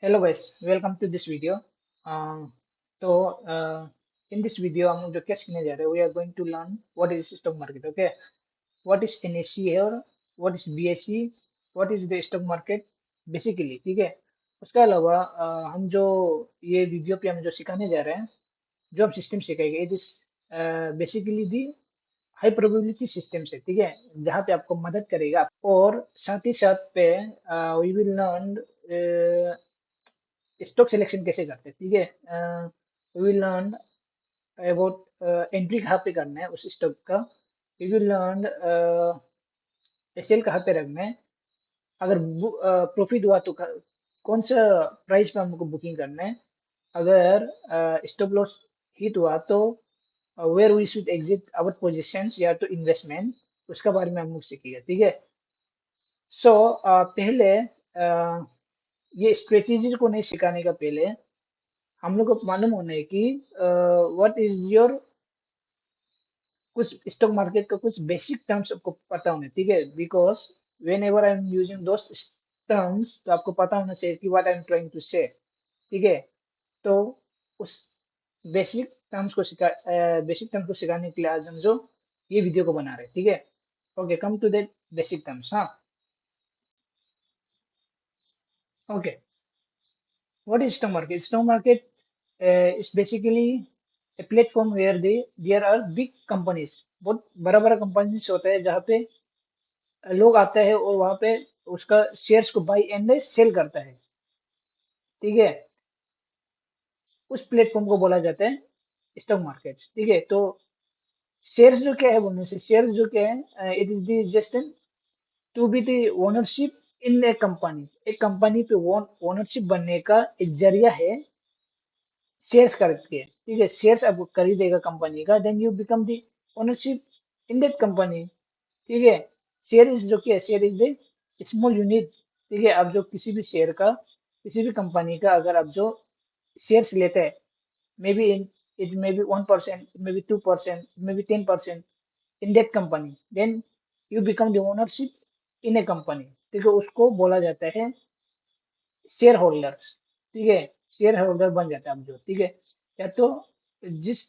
Hello guys, welcome to this video. तो in this video हम लोग जो क्या सीखने जा रहे हैं, we are going to learn what is stock market. Okay, what is NSC और what is BSC, what is the stock market basically. ठीक है। उसके अलावा हम जो ये वीडियो पे हम जो सिखाने जा रहे हैं, जो हम सिस्टम सिखाएंगे, it is basically the high probability system से। ठीक है, जहाँ पे आपको मदद करेगा। और साथ ही साथ पे we will learn stock selection कैसे करते हैं। ठीक है, we will learn about entry कहाँ पे करना है उस स्टॉक का। वी विल लर्न सेल कहाँ पे रखना है। अगर प्रॉफिट हुआ तो कौन सा प्राइस पे हमको बुकिंग करना है। अगर स्टॉप लॉस हिट हुआ तो where we should exit our positions या तो इन्वेस्टमेंट, उसके बारे में हम लोग सीखेंगे। ठीक है। सो पहले ये स्ट्रेटेजी को नहीं सिखाने का पहले हम लोग को मालूम होना है कि व्हाट इज योर कुछ स्टॉक मार्केट का कुछ बेसिक टर्म्स आपको पता होना है। ठीक है, because whenever I am using those terms, तो आपको पता होना चाहिए कि what I am trying to say. ठीक है। तो उस बेसिक टर्म्स को सिखाने के लिए आज हम जो ये वीडियो को बना रहे हैं। ठीक है। Okay, come to that basic terms. हाँ, okay. What is stock market? Stock market is basically a platform where there are big companies. बहुत बड़ा बड़ा कंपनीज होता है जहाँ पे लोग आते हैं और वहाँ पे उसका शेयर्स को बाई एंड सेल करता है। ठीक है। उस प्लेटफॉर्म को बोला जाता है स्टॉक मार्केट। ठीक है। तो शेयर्स जो क्या है, बोलने से शेयर्स जो क्या है, it is the just to be the ownership in a company. एक कंपनी पे ओनरशिप बनने का एक जरिया है शेयर्स करके। ठीक है, शेयर्स आपको खरीदेगा कंपनी का, then you become the ownership in that company. ठीक है। शेयर इज जो कि share is the small unit. ठीक है, आप जो किसी भी शेयर का, किसी भी कंपनी का अगर आप जो शेयर्स लेते हैं, may be in it may be 1%, it may be 2%, it may be 10% in that company, then you become the ownership in a company. ठीक है, उसको बोला जाता है शेयर होल्डर्स। ठीक है, शेयर होल्डर बन जाता है आप जो। ठीक है, या तो जिस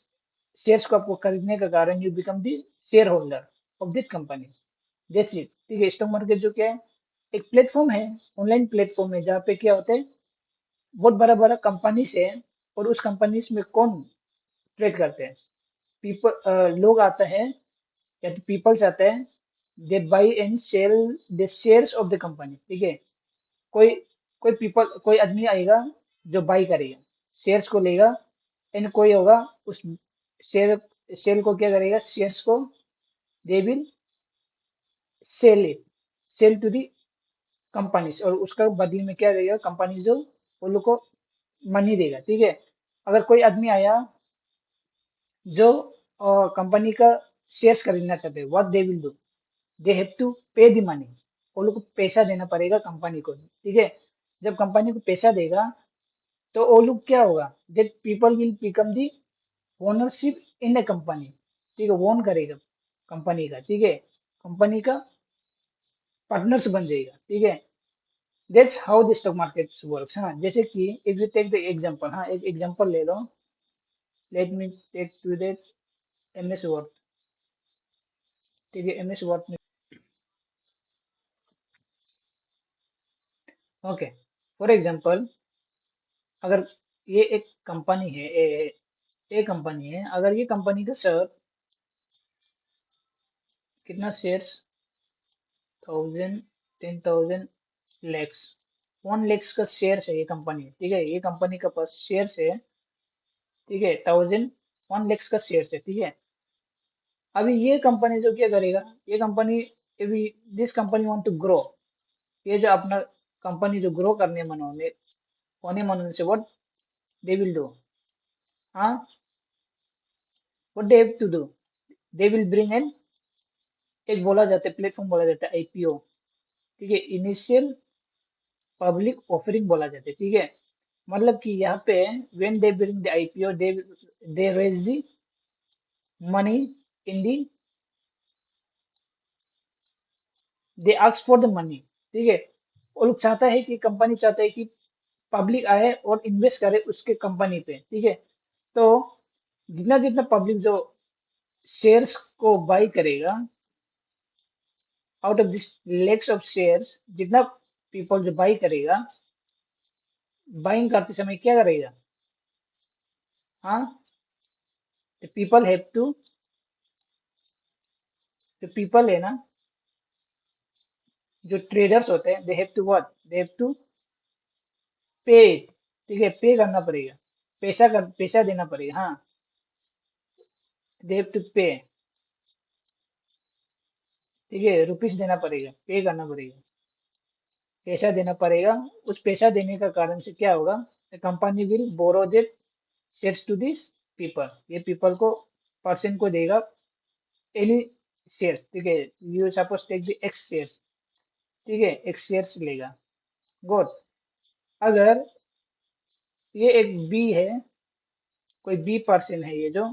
शेयर्स को आपको खरीदने का कारण you become the share holder of this company. That's it. ठीक है, स्टॉक मार्केट जो क्या है, एक प्लेटफॉर्म है, ऑनलाइन प्लेटफॉर्म है, जहाँ पे क्या होता है, बहुत बड़ा बड़ा कंपनीज है और उस कंपनीज में कौन ट्रेड करते हैं, लोग आते हैं या तो पीपल्स आते हैं, they buy and sell the shares of the company. ठीक है, कोई कोई आदमी आएगा जो बाई करेगा, शेयर्स को लेगा, एंड कोई होगा उस शेयर शेयर को क्या करेगा, शेयर्स को they will sell it, sell to the companies, और उसका बदले में क्या देगा कंपनी, जो वो लोग को मनी देगा। ठीक है। अगर कोई आदमी आया जो कंपनी का शेयर्स खरीदना चाहते हैं, what they will do, they have to pay the money. वो लोग को पैसा देना पड़ेगा कंपनी को। ठीक है, जब कंपनी को पैसा देगा तो वो लोग क्या होगा, that people will become the ownership in a company. ठीक है, ओन करेगा कंपनी का। ठीक है, कंपनी का पार्टनर्स बन जाएगा। ठीक है, that's how the stock market works. हाँ, जैसे कि if you take the example, हाँ एक एग्जांपल ले लो, let me take to that MS Word. ठीक है, एमएस वर्ड में, ओके, फॉर एग्जांपल, अगर ये एक कंपनी है, ए कंपनी है, अगर ये कंपनी का सर कितना शेयर्स, 1000, 10,000, लैक्स, 1 लैक्स का शेयर्स है ये कंपनी। ठीक है, ये कंपनी का पास शेयर्स है। ठीक है, 1 लैक्स का शेयर्स है। ठीक है, अभी ये कंपनी जो क्या करेगा, ये कंपनी, अभी this company want to grow, ये जो अपना कंपनी जो ग्रो करने मन होने मन से व्हाट दे विल डू, हाँ, what they have to do, they will bring an, एक बोला जाता है प्लेटफॉर्म, बोला जाता है आईपीओ। ठीक है, इनिशियल पब्लिक ऑफरिंग बोला जाता है। ठीक है, मतलब कि यहाँ पे when they bring the IPO, they raise the money in the, they ask for the money. ठीक है, वो लोग चाहता है कि कंपनी चाहता है कि पब्लिक आए और इन्वेस्ट करे उसके कंपनी पे, ठीक है। तो जितना जितना पब्लिक जो शेयर्स को बाई करेगा, out of this lakhs of shares, जितना पीपल जो बाई करेगा, बाइंग करते समय क्या करेगा, हाँ, पीपल हैव टू, जो पीपल है ना, जो ट्रेडर्स होते हैं, they have to what, they have to pay, ठीक है, पे करना पड़ेगा, पैसा देना पड़ेगा, हाँ, दे हैव टू पे, ठीक है, रुपीस देना पड़ेगा, पे करना पड़ेगा, पैसा देना पड़ेगा। उस पैसा देने का कारण से क्या होगा, company will borrow that shares to this people, ये पीपल को, पर्सन को देगा एनी शेयर्स, ठीक है, you suppose take the X shares, ठीक है, एक्स शेयर्स लेगा, गुड। अगर ये एक बी है, कोई बी पर्सन है, ये जो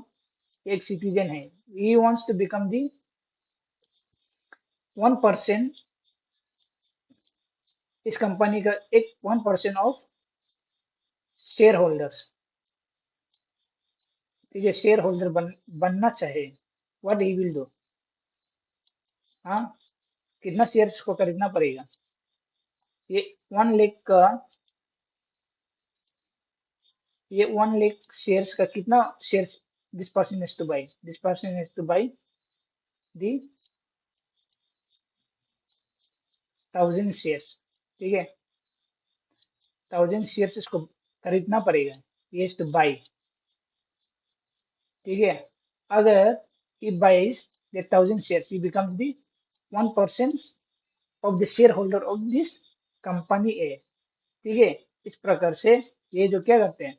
एक सिटीजन है, he wants to become the 1%, इस कंपनी का एक 1% ऑफ शेयर होल्डर्स, ठीक है, शेयर होल्डर बनना चाहे, व्हाट ही विल डू, हाँ, कितना शेयर्स को खरीदना पड़ेगा, ये 1 लाख का, ये 1 लाख शेयर्स का कितना shares, this person is two by, this person is two by the 1000 shares, ठीक है, 1000 शेयर्स इसको खरीदना पड़ेगा, ये इज टू बाई, ठीक है। अगर he buys the 1000 shares, he becomes the 1% of the shareholder of this company A, ठीक है। इस प्रकार से ये जो क्या करते हैं,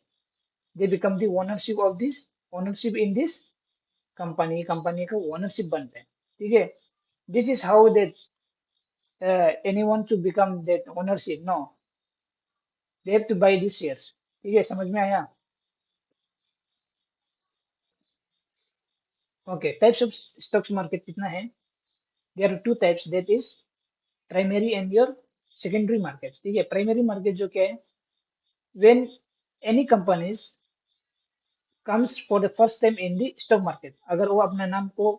they become the ownership of this, ownership in this company, company का ओनरशिप बनते हैं, ठीक है। This is how that anyone to become that ownership, no, they have to buy these shares, ठीक है, समझ में आया। Okay, types of stocks market कितना है, there are two types, that is primary and your secondary market, ठीक है। Primary market जो क्या है, when any companies comes for the first time in the stock market, अगर वो अपना नाम को,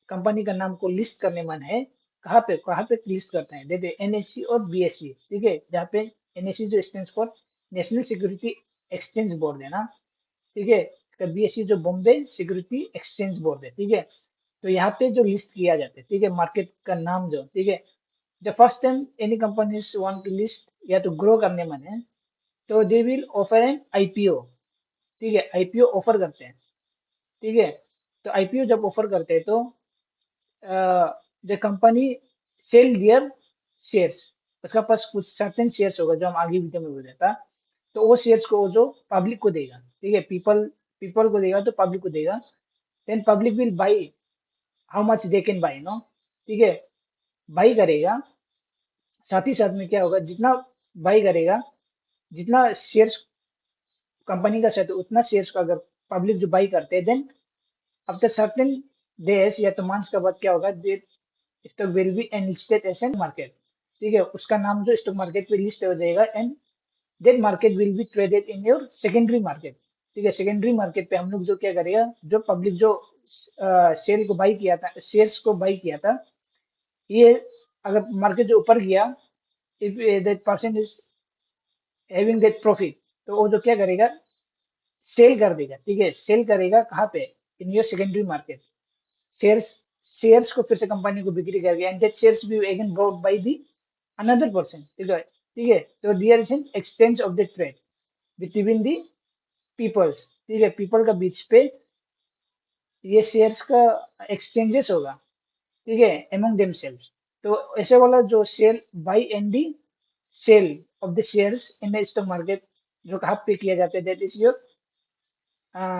कंपनी का नाम को लिस्ट करने मन है, कहाँ पे लिस्ट करते हैं, देखते एनएससी और बीएससी, ठीक है, जहाँ पे एनएससी जो stands for national security exchange board है ना, ठीक है, तो बीएससी जो बॉम्बे सिक्योरिटी एक्सचेंज बोर्ड है, ठीक है। तो यहाँ पे जो लिस्ट किया जाता है, ठीक है, मार्केट का नाम जो, ठीक है, the first time any companies want to list या तो ग्रो करने मन है, तो they will offer an IPO, ठीक है, आईपीओ ऑफर करते हैं, ठीक है। तो आईपीओ जब ऑफर करते हैं तो the company sell their shares, उसका पास कुछ सर्टेन शेयर्स होगा जो हम आगे वीडियो में बताता, तो वो शेयर्स को जो पब्लिक को देगा, ठीक है, पीपल पीपल को देगा तो पब्लिक को देगा, then public will buy how much they can buy, no, ठीक है, बाई करेगा। साथ ही साथ में क्या होगा, जितना बाई करेगा, जितना शेयर्स कंपनी का शेयर, उतना शेयर्स का अगर पब्लिक जो बाई करते हैं, देन आफ्टर सर्टेन डेज या तो मंथ्स के बाद क्या होगा, stock will be enlisted as an market, ठीक है, उसका नाम जो स्टॉक मार्केट पे लिस्ट हो जाएगा, and that market will be traded in your secondary market, ठीक है। सेकेंडरी मार्केट पे हम लोग जो क्या करेगा, जो पब्लिक जो शेयर को बाई किया था, शेयर्स को बाई किया था, ये अगर मार्केट जो ऊपर गया, if that person is having that profit, तो वो जो क्या करेगा, सेल कर देगा, ठीक है, सेल करेगा कहाँ पे, in your secondary market, shares, shares को फिर से कंपनी को बिक्री करके, and that shares be again bought by the another person, ठीक है, ठीक है। तो there is an exchange of the trade between the peoples, ठीक है, पीपल का बीच पे ये शेयर्स का एक्सचेंजेस होगा, ठीक है, एमंग देमसेल्व्स। तो ऐसे वाला जो share buy and the sell of the shares in the stock market जो कहाँ पे किया जाता है, that is your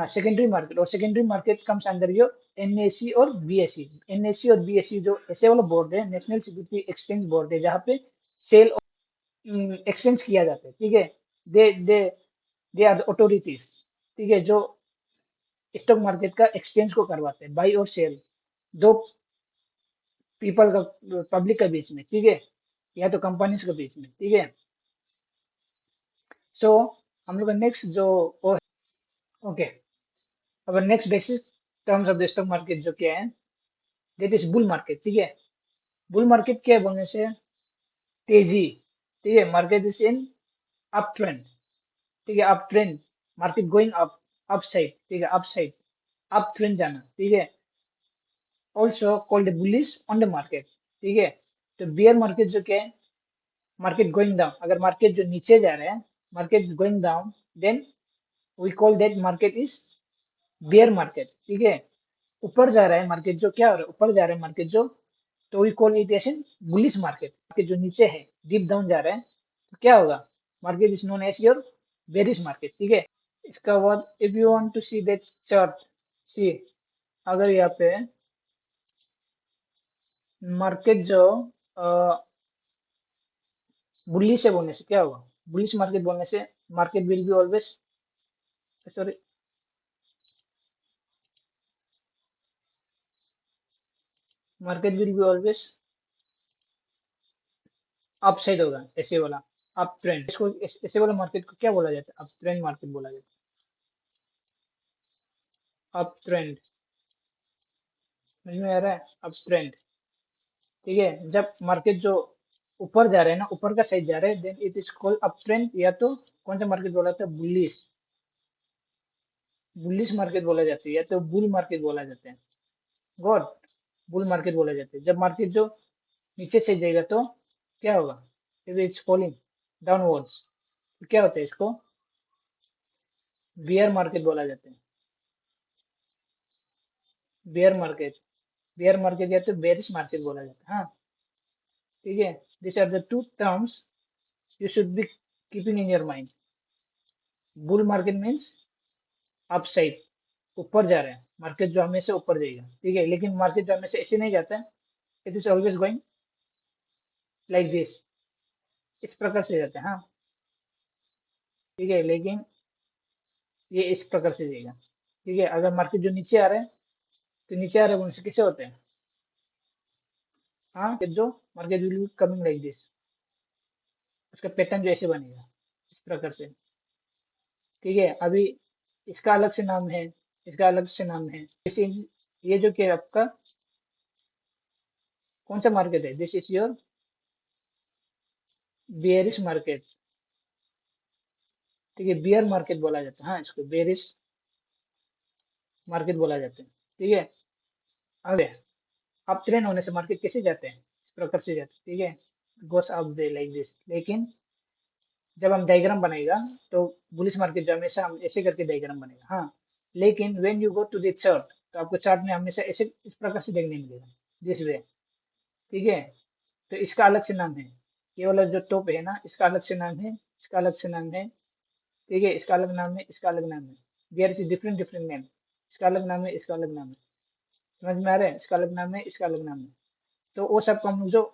secondary market, और secondary market comes under your NSC और बीएससी। एनएससी और बीएससी जो ऐसे वाला बोर्ड है, नेशनल सिक्योरिटी एक्सचेंज बोर्ड है, जहाँ पे सेल एक्सचेंज किया जाता है, ठीक है। दे दे दे आर अथॉरिटीज, ठीक है, जो स्टॉक मार्केट का एक्सचेंज को करवाते हैं, बाई और सेल, दो पीपल का, पब्लिक के बीच में, ठीक है, या तो कंपनीज के बीच में, ठीक है। सो हम लोग का नेक्स्ट जो वो ओके, अब next basic terms of the stock market जो क्या है, दैट इज बुल मार्केट। ठीक है, बुल मार्केट क्या है बोलने से तेजी। ठीक है, market is in up trend. ठीक है, up trend, market going up, up side. ठीक है, अप साइड, अप ट्रेंड जाना। ठीक है, also called bullish on the market. ठीक है, तो बियर मार्केट जो क्या है, मार्केट गोइंग डाउन, अगर मार्केट जो नीचे जा रहा है, market is going down, then we call that market is bear market. ठीक है, ऊपर जा रहा है मार्केट जो, क्या हो रहा है, ऊपर जा रहा है मार्केट जो, तो we call it as bullish market. Market जो नीचे है, डीप डाउन जा रहा है, तो क्या होगा, market is known as your bearish market. ठीक है, इसका बाद if you want to see that chart, see, अगर यहाँ पे मार्केट जो बुलिश है बोलने से क्या होगा, बुलिश मार्केट बोलने से market will be always, sorry, market will be always up side होगा, ऐसे वाला अप ट्रेंड। इसको ऐसे वाला मार्केट को क्या बोला जाता है, अप ट्रेंड मार्केट बोला जाता है, अप ट्रेंड। समझ में आ रहा है, अप ट्रेंड। ठीक है, जब मार्केट जो ऊपर जा रहे हैं ना, ऊपर का साइड जा रहे हैं, then it is called up trend, या तो कौन सा मार्केट बोला था, बुलिश, बुलिश मार्केट बोला जाता है, या तो बुल मार्केट बोला जाता है। गॉड, बुल मार्केट बोला जाता है। जब मार्केट जो नीचे से जाएगा तो क्या होगा, इफ इट्स फॉलिंग डाउनवर्ड्स, तो क्या होता है, इसको बियर मार्केट बोला जाता है, बियर मार्केट, बियर मार्केट या तो बेरिश मार्केट बोला जाता है। हाँ, ठीक है, this are the two terms you should be keeping in your mind. Bull market means upside, ऊपर जा रहे हैं, मार्केट जो हमेशा ऊपर जाएगा। ठीक है, लेकिन मार्केट जो हमेशा ऐसे नहीं जाता है, it is always going like this, इस प्रकार से जाता है। हाँ, ठीक है, लेकिन ये इस प्रकार से जाएगा। ठीक है, अगर मार्केट जो नीचे आ रहा है, तो नीचे आ रहे हैं उनसे कैसे होते हैं, हाँ, जो market will be coming like this, उसका पैटर्न जो ऐसे बनेगा, इस प्रकार से। ठीक है, अभी इसका अलग से नाम है, इसका अलग से नाम है। ये जो क्या है आपका, कौन सा मार्केट है, this is your bearish market. ठीक है, बियर मार्केट बोला जाता है, हाँ, इसको बेयरिश मार्केट बोला जाता है। ठीक है, अगले, अब ट्रेन होने से मार्केट कैसे जाते हैं, इस प्रकार से जाते हैं। ठीक है, goes up they like this, लेकिन जब हम डायग्राम बनेगा, तो बुलिश मार्केट जो हमेशा हम ऐसे करके डायग्राम बनेगा। हाँ, लेकिन when you go to the chart, तो आपको चार्ट में हमेशा ऐसे इस प्रकार से देखने मिलेगा, दिस वे। ठीक है, तो इसका अलग से नाम है, ये वाला जो टॉप है ना, इसका अलग से नाम है, इसका अलग से नाम है। ठीक है, इसका अलग नाम है, इसका अलग नाम है, there is different different name, इसका अलग नाम है, इसका अलग नाम है। समझ में आ रहा है, इसका अलग नाम है, इसका अलग नाम है। तो वो सब हम लोग जो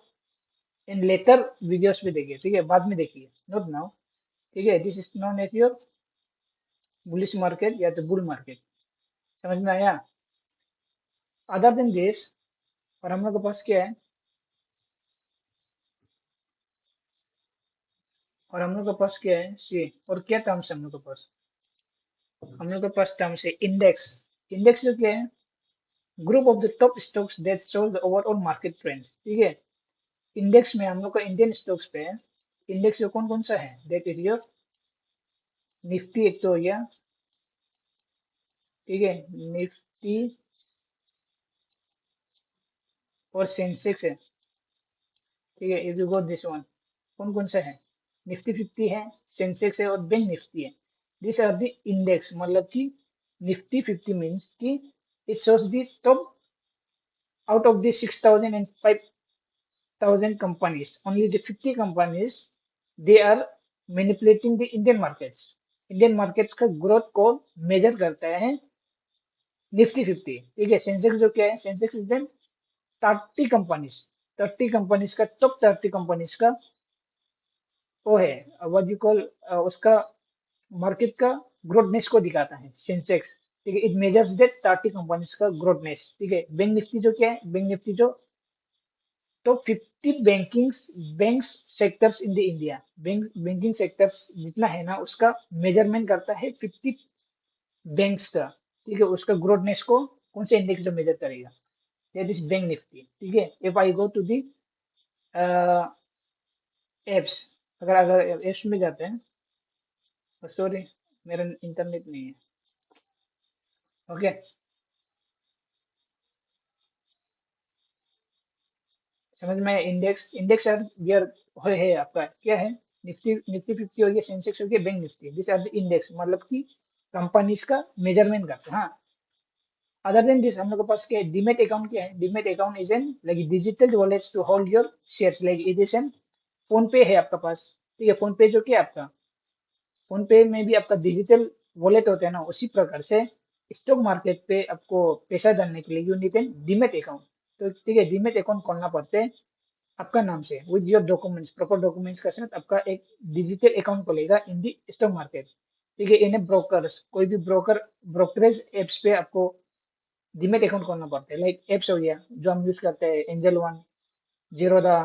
इन लेटर वीडियोस में देखिए, ठीक है, बाद में देखिए, नोट नाउ। ठीक है, this is known as your bullish market या तो बुल मार्केट। समझ में आया, अदर देन दिस, और हम लोग के पास क्या है, और हम लोग के पास क्या है, सी, और क्या टर्म्स है हम लोग के पास, हम लोग के पास टर्म्स है इंडेक्स। इंडेक्स जो क्या है, group of the top stocks that show the overall market trends. ठीक है, इंडेक्स में हम लोग का इंडियन स्टॉक्स पे है, इंडेक्स जो कौन कौन सा है, दैट इज योर निफ्टी एक तो हो गया। ठीक है, निफ्टी और सेंसेक्स है। ठीक है, if you go this one, कौन कौन सा है, निफ्टी 50 है, सेंसेक्स है, और बैंक निफ्टी है। दिस आर द इंडेक्स, मतलब कि निफ्टी 50 मीन्स कि it shows the top out of the 6,000 and 5,000 companies, only the 50 companies they are manipulating the Indian markets, Indian market का ग्रोथ को major करता है निफ्टी 50। ठीक है, सेंसेक्स जो क्या है, Sensex is then 30 companies, 30 companies का, टॉप 30 कंपनीज का वो है, व्हाट यू कॉल, उसका मार्केट का ग्रोथनेस को दिखाता है सेंसेक्स। ठीक है, इट मेजर्स दैट 30 कंपनीज का ग्रोथनेस। ठीक है, बैंक निफ्टी जो क्या है, बैंक निफ्टी जो तो 50 banks sectors in the India, banking sectors जितना है ना उसका मेजरमेंट करता है 50 बैंक्स का। ठीक है, उसका ग्रोथनेस को कौन से इंडेक्स में मेजर करेगा, दैट इज बैंक निफ्टी। ठीक है, if I go to the apps, अगर अगर एप्स में जाते हैं, सॉरी मेरा इंटरनेट नहीं है। ओके, समझ में, इंडेक्स इंडेक्स यार है आपका क्या है, निफ्टी निफ्टी 50 हो गया, सेंसेक्स हो गया, bank Nifty, this are the index, मतलब कि कंपनीज का मेजरमेंट करते हैं। हाँ, अदर देन दिस हम लोग के पास क्या है, डीमेट अकाउंट क्या है, demat account is an like digital wallet to hold your shares, like it is an PhonePe है आपका पास। ठीक है, फोन पे जो क्या है आपका, फोन पे में भी आपका डिजिटल वॉलेट होता है ना, उसी प्रकार से स्टॉक मार्केट पे आपको पैसा डालने के लिए you need an demat account. तो ठीक है, डीमेट अकाउंट खोलना पड़ता है आपका नाम से, with your documents, proper documents के साथ आपका एक डिजिटल अकाउंट खुलेगा इन दी स्टॉक मार्केट। ठीक है, इन ब्रोकर्स, कोई भी ब्रोकरेज एप्स पे आपको डीमेट अकाउंट खोलना पड़ता है, लाइक एप्स हो गया जो हम यूज करते हैं, angel one, Zerodha,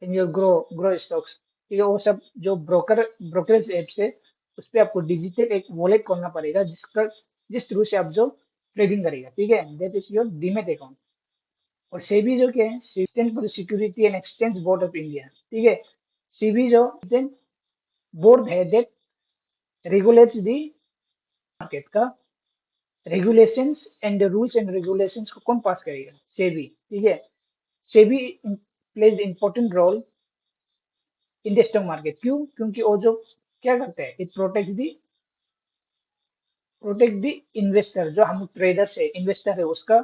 in your grow stocks. ठीक है, वो सब जो ब्रोकरेज एप्स है, उस पे आपको डिजिटल एक वॉलेट खोलना पड़ेगा, जिस थ्रू से आप जो ट्रेडिंग करेगा। ठीक है, that is your demat account. और सेबी जो क्या है, system for security and exchange board of India. ठीक है, सेबी जो बोर्ड है दैट रेगुलेट्स द मार्केट का regulations and rules and regulations को कौन पास करेगा, सेबी। ठीक है, SEBI plays important role in the stock market, क्यों, क्योंकि वो जो क्या करता है, इट प्रोटेक्ट द इन्वेस्टर, जो हम ट्रेडर्स है, इन्वेस्टर है, उसका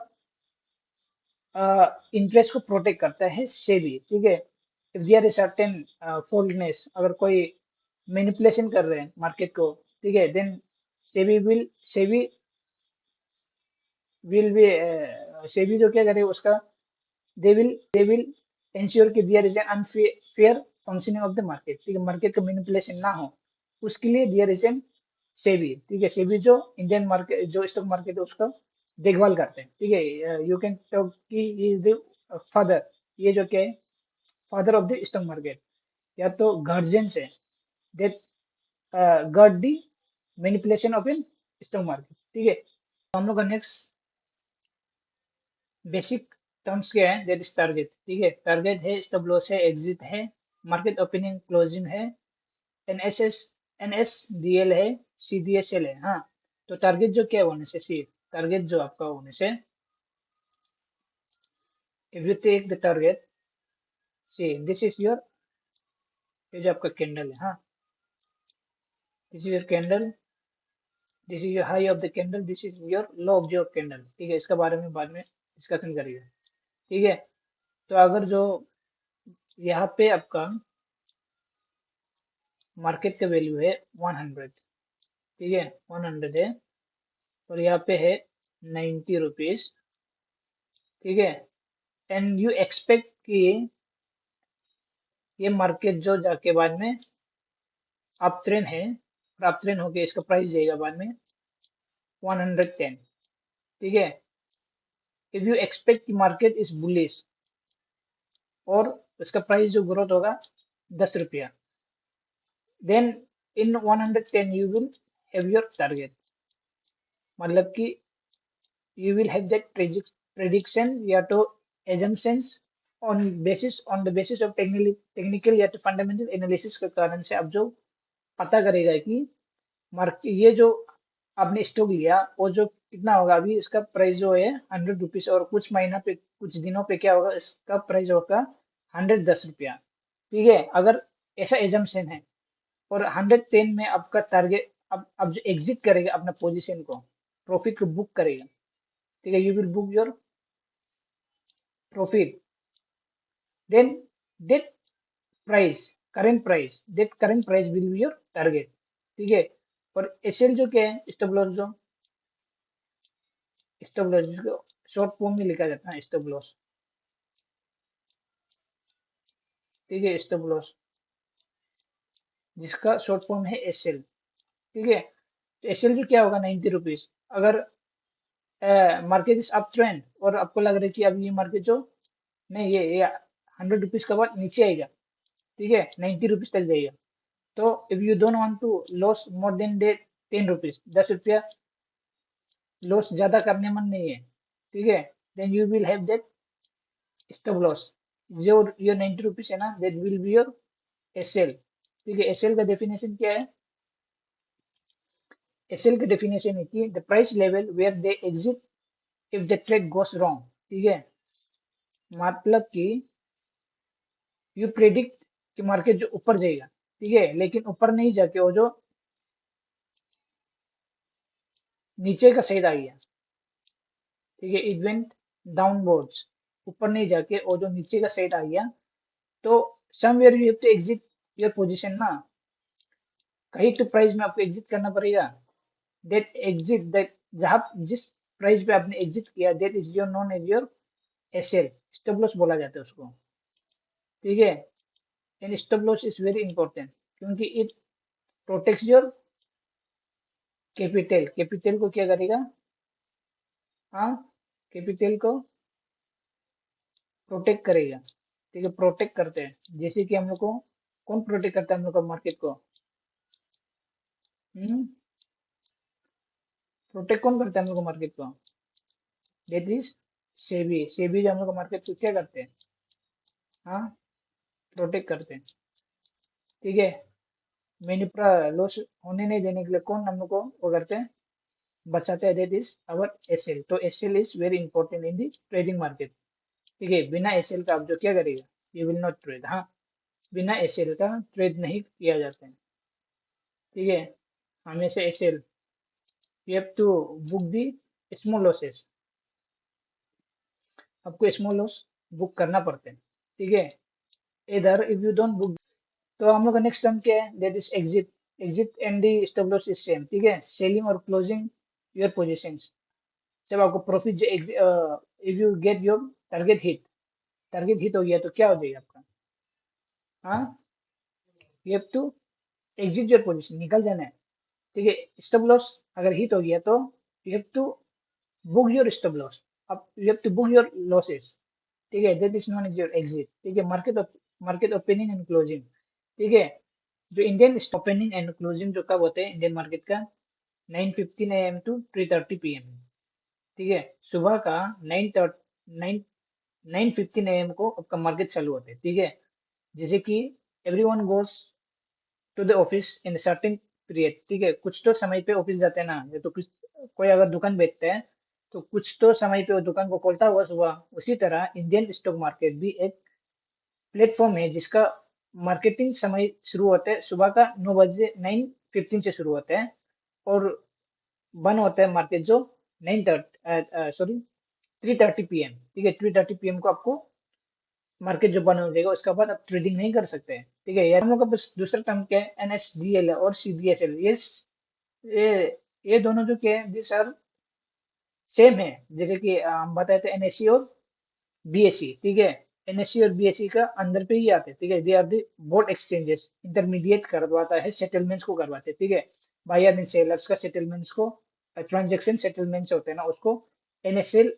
इंटरेस्ट को प्रोटेक्ट करता है सेबी। ठीक है, इफ देयर इज सर्टेन फॉल्टनेस, अगर कोई मैनिपुलेशन कर रहे हैं मार्केट को, ठीक है, then SEBI will be SEBI जो क्या करे उसका, दे विल इंश्योर कि there is an unfair functioning of the market. ठीक है, मार्केट का मैनिपुलेशन ना हो, उसके लिए देयर इज एन सेबी। ठीक है, सेबी जो इंडियन मार्केट, जो स्टॉक मार्केट है उसका देखभाल करते हैं। ठीक है, यू कैन टॉक कि इज द फादर, ये जो क्या है, father of the stock market, या तो गार्जियंस है that guard the manipulation of in stock market. ठीक है, तो हम लोग का नेक्स्ट बेसिक टर्म्स क्या है, दैट इज टारगेट। ठीक है, टारगेट है, स्टॉप लॉस है, एग्जिट है, मार्केट ओपनिंग क्लोजिंग है, एनएसएस एनएसडीएल है, सीडीएसएल है। हाँ, तो टारगेट जो क्या होने से, सी टारगेट जो आपका होने से, if you take the target, see this is your, ये जो आपका कैंडल है, हाँ, this is your candle, this is your high of the candle, this is your low of your candle. ठीक है, इसके बारे में बाद में डिस्कशन करिए। ठीक है, तो अगर जो यहाँ पे आपका मार्केट का वैल्यू है 100, ठीक है, 100 है, और यहाँ पे है 90 रुपीज। ठीक है, एंड यू एक्सपेक्ट कि ये मार्केट जो जाके बाद में अप ट्रेंड है, और अप ट्रेंड होके इसका प्राइस जाएगा बाद में 110। ठीक है, इफ यू एक्सपेक्ट कि मार्केट इज बुलिश और उसका प्राइस जो ग्रोथ होगा 10 रुपया, then in 110 you will have your target, मतलब कि you will have that prediction या तो assumptions on the basis of technical या तो fundamental analysis के कारण से आप जो पता करेगा कि मार्केट, ये जो आपने स्टॉक लिया वो जो कितना होगा, अभी इसका प्राइस जो है 100 रुपीज, और कुछ महीना पे, कुछ दिनों पे क्या होगा, इसका प्राइस होगा 110 रुपया। ठीक है, अगर ऐसा एजम्पशन है, और 110 में आपका टारगेट, अब जो एग्जिट करेगा अपना पोजीशन को, प्रॉफिट को बुक करेगा। ठीक है, you will book your profit, then that current price will be your target। ठीक है, और एसएल जो क्या है, स्टॉप लॉस जिसको शॉर्ट फॉर्म में लिखा जाता है स्टॉप लॉस। ठीक है, स्टॉप लॉस जिसका शॉर्ट फॉर्म है एसएल। ठीक है, तो एसएल जो क्या होगा, 90 रुपीज। अगर मार्केट इज अप ट्रेंड और आपको लग रहा है कि अब ये मार्केट जो नहीं, ये 100 रुपीज के बाद नीचे आएगा, ठीक है, 90 रुपीज तक जाएगा। तो if you don't want to loss more than the 10 rupees, 10 रुपया लॉस ज्यादा करने मन नहीं है, ठीक है, then you will have that stop loss. Your 90 rupees है ना, that will be your SL, ठीक है। एसएल का डेफिनेशन क्या है? एसएल का डेफिनेशन है कि the price level where they exit if the trade goes wrong, ठीक है। मतलब कि यू प्रेडिक्ट कि मार्केट जो ऊपर जाएगा, ठीक है, लेकिन ऊपर नहीं जाके वो जो नीचे का साइड आ गया, ठीक है, इट वेंट डाउनवर्ड्स, ऊपर नहीं जाके वो जो नीचे का साइड आ गया, तो somewhere you have to exit your position ना, कहीं तो प्राइस में आपको एग्जिट करना पड़ेगा। दैट एग्जिट, दैट जहां जिस प्राइस पे आपने एग्जिट किया, that is your known as your SL, stop loss बोला जाता है उसको, ठीक है। And stop loss is very important क्योंकि it protects your capital. Capital को क्या करेगा? हाँ, कैपिटल को प्रोटेक्ट करेगा, ठीक है, प्रोटेक्ट करते हैं। जैसे कि हम लोग को कौन प्रोटेक्ट करता है हम लोग को मार्केट को? प्रोटेक्ट कौन करता है हम लोग को मार्केट को? That is SEBI. सेबी जो हम लोग को मार्केट को क्या करते हैं? हाँ, प्रोटेक्ट करते हैं, ठीक है। मैन्युप्रा लॉस होने नहीं देने के लिए कौन हम लोग को वो करते हैं? बचाते हैं, दैट इज अवर एसएल। तो SL is very important in the trading market, ठीक है। बिना एसएल का आप जो क्या करेगा? You will not trade. हाँ, बिना एसएल का ट्रेड नहीं किया जाता है, ठीक है। हमेशा SL, you have to book the small losses, आपको स्मॉल लॉस बुक करना पड़ते हैं, ठीक है। इधर इफ यू डोंट बुक, तो हम लोग का नेक्स्ट टर्म क्या है? That is exit. Exit and the stop loss is same, ठीक है। सेलिंग और क्लोजिंग योर पोजीशंस। जब आपको profit if you get your target hit, target hit हो गया तो क्या हो जाएगा आपका? हाँ, you have to exit your position, निकल जाना है, ठीक है। स्टॉप लॉस अगर हिट हो गया तो you have to book your stop loss, अब you have to book your losses, ठीक है। That is known as your exit, ठीक है। मार्केट ओपनिंग एंड क्लोजिंग, ठीक है। जो इंडियन ओपनिंग एंड क्लोजिंग जो कब होते हैं इंडियन मार्केट का? 9:15 AM टू 3:30 PM, ठीक है। सुबह का 9:15 AM को आपका मार्केट चालू होता है, ठीक है। जैसे कि every one goes to the office in certain period, ठीक है, कुछ तो समय पे ऑफिस जाते हैं ना, या तो कुछ कोई अगर दुकान बेचते हैं तो कुछ तो समय पे वो दुकान को खोलता हुआ सुबह। उसी तरह इंडियन स्टॉक मार्केट भी एक प्लेटफॉर्म है जिसका मार्केटिंग समय शुरू होता है सुबह का 9 बजे, 9:15 से शुरू होता है, और बंद होता है मार्केट जो 3:30 PM, ठीक है। 3:30 PM को आपको मार्केट जो बंद हो जाएगा, उसके बाद आप ट्रेडिंग नहीं कर सकते हैं, ठीक है। यार हम लोग का बस दूसरा टर्म क्या है? NSDL और CDSL। ये ये दोनों जो क्या है, दिस आर सेम है। जैसे कि हम बताए थे NSE और BSE, ठीक है। NSE और BSE का अंदर पे ही आते हैं, ठीक है। They are the board exchanges, intermediate करवाता है, सेटलमेंट्स को करवाते हैं, ठीक है। बायर एंड सेलर्स का सेटलमेंट्स को, ट्रांजेक्शन सेटलमेंट्स होते हैं ना, उसको NSL,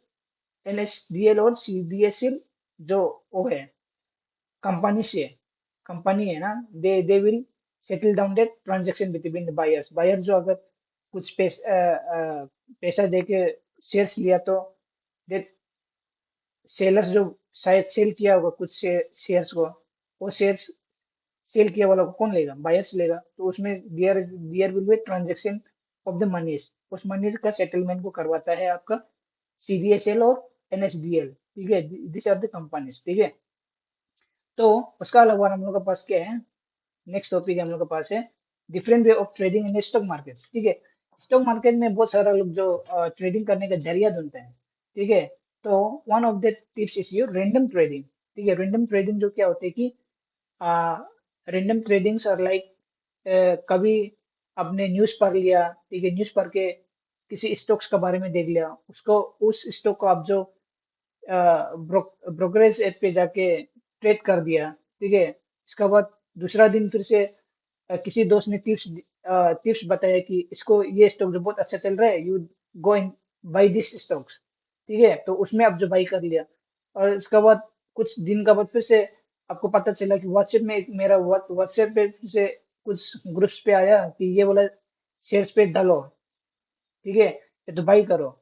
NSDL और CDSL जो वो है, कंपनी से, कंपनी है ना, they will settle down that transaction between the buyers. Buyer जो अगर कुछ पैसा दे के शेयर्स लिया, तो दे सेलर्स जो शायद सेल किया होगा कुछ शेयर्स को, वो शेयर्स सेल किया वाला को कौन लेगा? बायर्स लेगा। तो उसमें there there will be transaction of the monies, उस मनी का सेटलमेंट को करवाता है आपका CDSL और NSDL, ठीक है। दिस आर द कंपनीज, ठीक है। तो उसका अलावा हम लोग के पास क्या है? नेक्स्ट टॉपिक हम लोग के पास है different way of trading in stock markets, ठीक है। स्टॉक मार्केट में बहुत सारा लोग जो ट्रेडिंग करने का जरिया ढूंढते हैं, ठीक है। तो one of the tips is your random trading, ठीक है। रैंडम ट्रेडिंग जो क्या होती है कि रैंडम ट्रेडिंग्स और लाइक कभी आपने न्यूज़ पढ़ लिया, ठीक है, न्यूज़ पढ़ के किसी स्टॉक्स के बारे में देख लिया, उसको उस स्टॉक को आप जो ब्रोकरेज ऐप पे जाके ट्रेड कर दिया, ठीक है। इसके बाद दूसरा दिन फिर से किसी दोस्त ने टिप्स बताया कि इसको ये स्टॉक जो बहुत अच्छा चल रहा है, you go in by this stocks, ठीक है। तो उसमें आप जो बाई कर लिया, और इसके बाद कुछ दिन का बाद फिर से आपको पता चला कि व्हाट्सएप में मेरा व्हाट्सएप पे फिर से कुछ ग्रुप्स पे आया कि ये बोला शेयर्स पे डालो, ठीक है, या तो बाई करो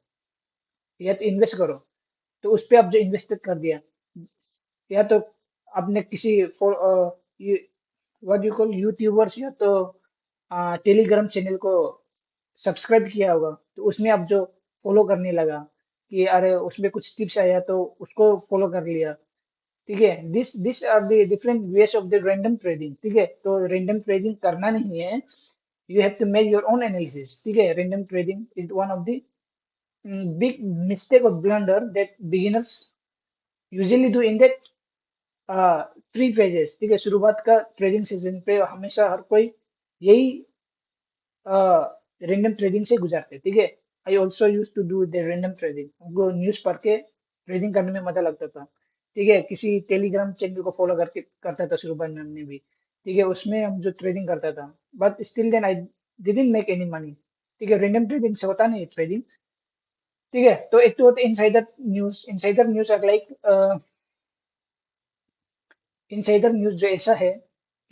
या तो इन्वेस्ट करो। तो उस पे आप जो इन्वेस्ट कर दिया, या तो आपने किसी for what you call YouTubers या तो टेलीग्राम चैनल को सब्सक्राइब किया होगा, तो उसमें आप जो फॉलो करने लगा कि अरे उसमें कुछ टिप्स आया तो उसको फॉलो कर लिया, ठीक है। This are the different ways of the random trading, ठीक है। तो रैंडम ट्रेडिंग करना नहीं है, you have to make your own analysis, ठीक है। Random trading is one of the big mistake or blunder that beginners usually do in that three phases, ठीक है। शुरुआत का ट्रेडिंग सीजन पे हमेशा हर कोई यही रैंडम ट्रेडिंग से गुजरते, ठीक है। I also use to do the random trading, हमको न्यूज पढ़ के ट्रेडिंग करने में मजा लगता था, ठीक है। किसी टेलीग्राम चैनल को फॉलो करके करता था शुरुआत में हमने भी, ठीक है। उसमें हम जो ट्रेडिंग करता था, but still then I didn't make any money, ठीक है। रैंडम ट्रेडिंग से होता नहीं ट्रेडिंग, ठीक है। तो एक तो होता है insider news. Insider news are like insider news जो ऐसा है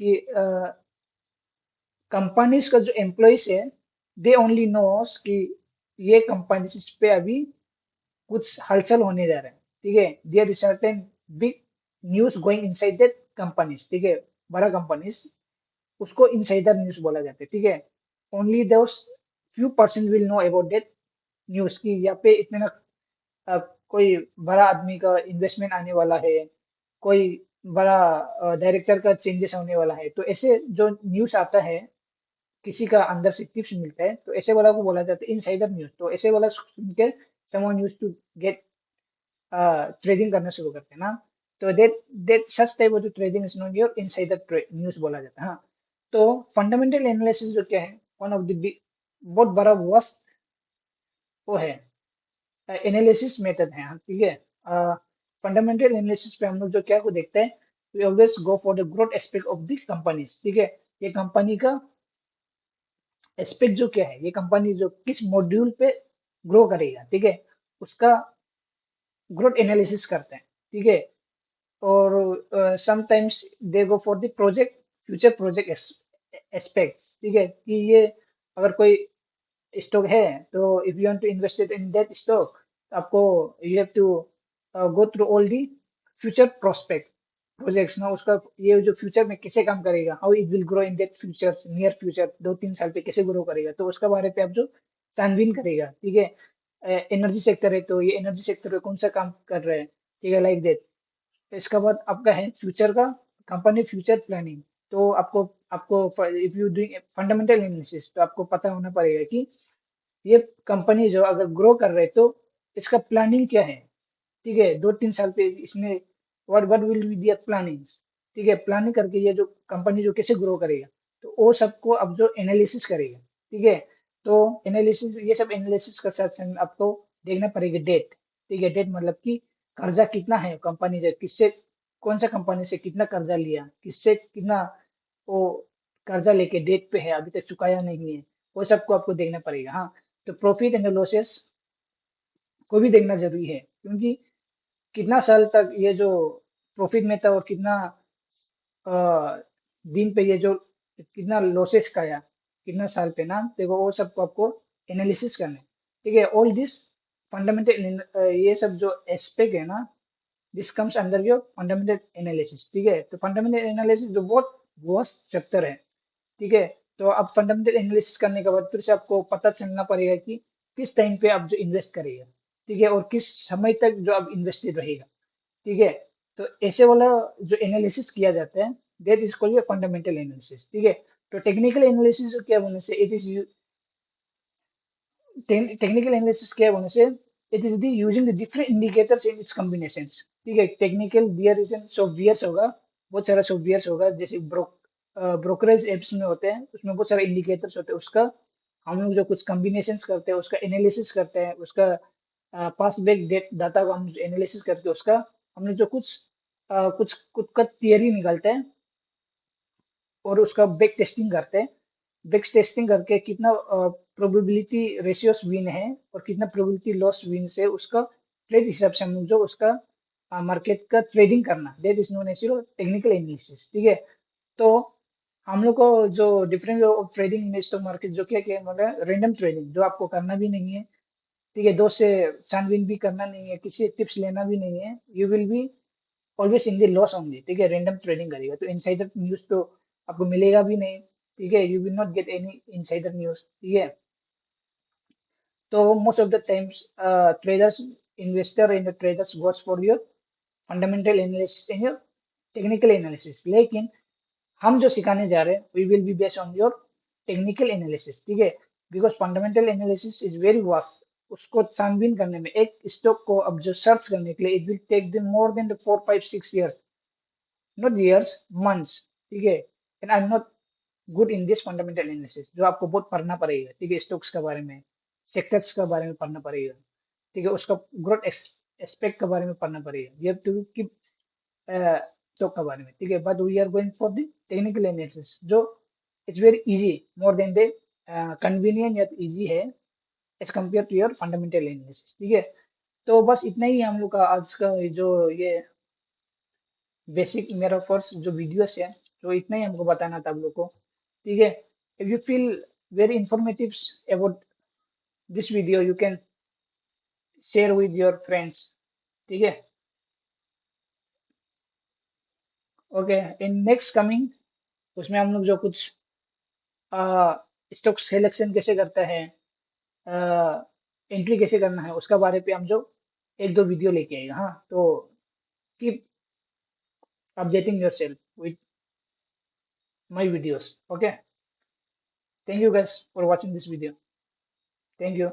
कि कंपनीज का जो एम्प्लॉयज है, दे ओनली नोस कि ये कंपनीज पे अभी कुछ हलचल होने जा रहा है, ठीक है। There is certain big news going inside that companies, ठीक है। बड़ा कंपनीज, उसको इनसाइडर न्यूज बोला जाता है, ठीक है। Only those few person will know about that news की यहाँ पे इतना अ, कोई बड़ा आदमी का इन्वेस्टमेंट आने वाला है, कोई बड़ा डायरेक्टर का चेंजेस होने वाला है, तो ऐसे जो न्यूज आता है, किसी का अंदर से टिप्स मिलता है, तो ऐसे वाला को बोला जाता है इनसाइडर न्यूज। तो ऐसे वाला सुन के someone used to get trading करना शुरू करते हैं ना, तो that that such type of trading is known your insider news बोला जाता है, हाँ। तो फंडामेंटल एनालिसिस जो क्या है, वन ऑफ द बहुत बड़ा वर्स्ट वो है एनालिसिस मेथड है, हाँ, ठीक है। फंडामेंटल एनालिसिस पे हम लोग जो क्या को देखते हैं, we always go for the growth aspect of the companies, ठीक है। ये कंपनी का एस्पेक्ट जो क्या है, ये कंपनी जो किस मॉड्यूल पे ग्रो करेगा, ठीक है, उसका ग्रोथ एनालिसिस करते हैं, ठीक है। और sometimes they go for the project future project aspects, ठीक है, कि ये अगर कोई स्टॉक है, तो if you want to invest it in that stock, आपको you have to go through all the future prospect projects ना, उसका ये जो फ्यूचर में कैसे काम करेगा, how it will grow in that future, near future 2-3 साल पे कैसे ग्रो करेगा, तो उसका बारे पे आप जो छानबीन करेगा, ठीक है। एनर्जी सेक्टर है, तो ये एनर्जी सेक्टर में कौन सा काम कर रहा है, ठीक है, लाइक दैट। इसका बाद आपका है फ्यूचर का कंपनी फ्यूचर प्लानिंग। तो आपको आपको if you doing fundamental analysis, तो आपको पता होना पड़ेगा कि ये कंपनी जो अगर ग्रो कर रहे तो इसका प्लानिंग क्या है, ठीक है। 2-3 साल पे इसमें what will be their plannings, ठीक है। प्लानिंग करके ये जो कंपनी जो कैसे ग्रो करेगा, तो वो सबको अब जो एनालिसिस करेगा, ठीक है। तो एनालिसिस, ये सब एनालिसिस का साथ साथ आपको देखना पड़ेगा डेट, ठीक है। डेट मतलब कि कर्जा कितना है कंपनी से, किससे, कौन सा कंपनी से कितना कर्जा लिया, किससे कितना वो कर्जा लेके डेट पे है, अभी तक चुकाया नहीं है, वो सबको आपको देखना पड़ेगा, हाँ। तो प्रॉफिट एंड लॉसेस को भी देखना जरूरी है, क्योंकि कितना साल तक ये जो प्रॉफिट में था और कितना अ, दिन पे ये जो कितना लॉसेस खाया, कितना साल पे ना, देखो वो सबको आपको एनालिसिस करना है, ठीक है। ऑल दिस फंडामेंटल ये सब जो एस्पेक्ट है ना, this comes under your fundamental analysis, ठीक है। तो फंडामेंटल एनालिसिस जो बहुत वर्स्ट चैप्टर है, ठीक है। तो अब फंडामेंटल एनालिसिस करने के बाद फिर से आपको पता चलना पड़ेगा कि किस टाइम पे आप जो इन्वेस्ट करेगा, ठीक है, और किस समय तक जो आप इन्वेस्टेड रहेगा, ठीक है। तो ऐसे वाला जो एनालिसिस किया जाता है, that is called fundamental analysis, ठीक है। तो टेक्निकल एनालिसिस जो क्या बोलने से, इट इज टेक्निकल एनालिसिस क्या बोलने से, it is the using the different indicators in its combinations, ठीक है। Technical there is an softwares होगा, बहुत सारा सॉफ्टवेयर्स होगा, जैसे ब्रोकरेज एप्स में होते हैं, उसमें बहुत सारे इंडिकेटर्स होते हैं, उसका हम लोग जो कुछ कॉम्बिनेशंस करते हैं, उसका एनालिसिस करते हैं, उसका पास बैक डाटा को हम एनालिसिस करके उसका हमने जो कुछ का थियरी निकालते हैं और उसका बैक टेस्टिंग करते हैं। बैक टेस्टिंग करके कितना प्रोबेबिलिटी रेशियोस विन है और कितना प्रोबेबिलिटी लॉस विन से उसका ट्रेड हिसाब से हम लोग जो उसका मार्केट का ट्रेडिंग करना, that is known as your technical analysis. ठीक है, तो हम लोग को जो different of trading in stock market जो क्या क्या मतलब रेंडम ट्रेडिंग, जो आपको करना भी नहीं है, ठीक है, दोस्त से छानबीन भी करना नहीं है, किसी टिप्स लेना भी नहीं है, you will be always in the loss only. ठीक है, रेंडम ट्रेडिंग करेगा तो इनसाइडर न्यूज तो आपको मिलेगा भी नहीं। ठीक है, you will not get any insider news. ठीक है, तो most of the times traders, investor in the traders goes for your fundamental analysis and your technical analysis, लेकिन हम जो सिखाने जा रहे हैं we will be based on your technical analysis. ठीक है, because fundamental analysis is very vast. उसको छानबीन करने में, एक स्टॉक को अब जो सर्च करने के लिए, it will take them more than 4 5 6 years, not years, months। ठीक है, and I am not good in this fundamental analysis, जो आपको बहुत पढ़ना पड़ेगा। ठीक है, स्टॉक्स के बारे में, सेक्टर्स के बारे में पढ़ना पड़ेगा। ठीक है, उसका ग्रोथ एस्पेक्ट के बारे में पढ़ना पड़ेगा, you have to keep stock के बारे में। ठीक है, but we are going for the technical analysis, जो it's very easy, more than the convenient, या इजी है as compare to your fundamental analysis. ठीक है, तो बस इतना ही है हम लोग का आज का जो ये बेसिक मेरा फर्स्ट जो वीडियोस है, तो इतना ही हमको बताना था आप लोग को। ठीक है, if you feel very informative about this video, you can share with your friends. ठीक है, ओके, इन नेक्स्ट कमिंग, उसमें हम लोग जो कुछ स्टॉक सिलेक्शन कैसे करता है, एंट्री कैसे करना है, उसका बारे पे हम जो एक दो वीडियो लेके आएगा। हाँ, तो keep updating your self with my videos. Okay, thank you guys for watching this video. Thank you.